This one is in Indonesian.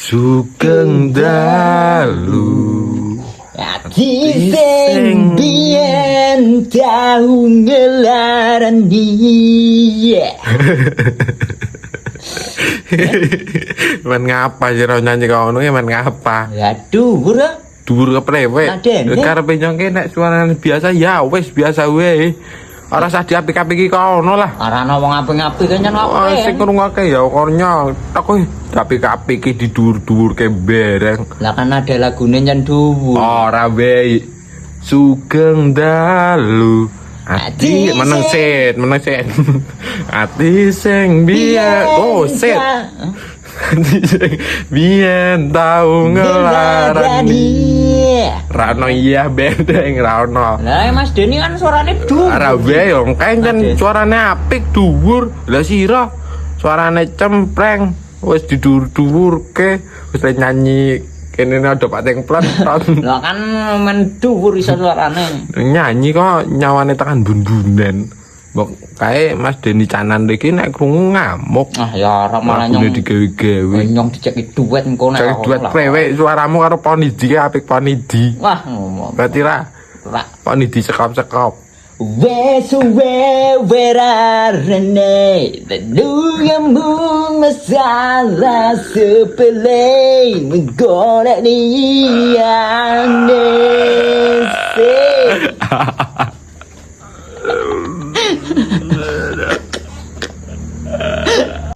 Sugeng dalu ati sing biyen tau ngelarani. Men ngapa sih ro nyanyi kono ya men ngapa? Ya dhuwur. Dhuwur keprewek. Karepe nyongke nek suarane biasa ya wis biasa wae. Ora usah diapik-apiki kono lah. Ora ana wong apik-apik kan Oh, sing ngrungokke ya kornya. Aku diapik-apiki di dhuwur-dhuwurke bereng. Lah kan ada lagune nyen dhuwur. Ora wae. Sugeng dalu ati meneng set. Ati sing biyen set. Ati sing biyen tau ngelarani. Rano iya bendeng Rano. Lah Mas Deni kan suarane dhuwur. Ora wae yo kencen suarane apik dhuwur. Lah sira suarane cempreng wis didur-durke wis nyanyi kene ada pateng plat. Lah kan men dhuwur iso suarane. Nyanyi kok nyawane tekan bun-bunen. Mbok kae Mas Deni Canan iki nek krungu ngamuk. Ah ya ora malah nyong digawe-gawe. Nyong diceki duet engko nek. Cek duet prewek suaramu karo Ponidi apik Ponidi. Wah ngomong. Berarti ra Ponidi sekop-sekop. Suwe rene Denungamu masalah sepele Menggolek niane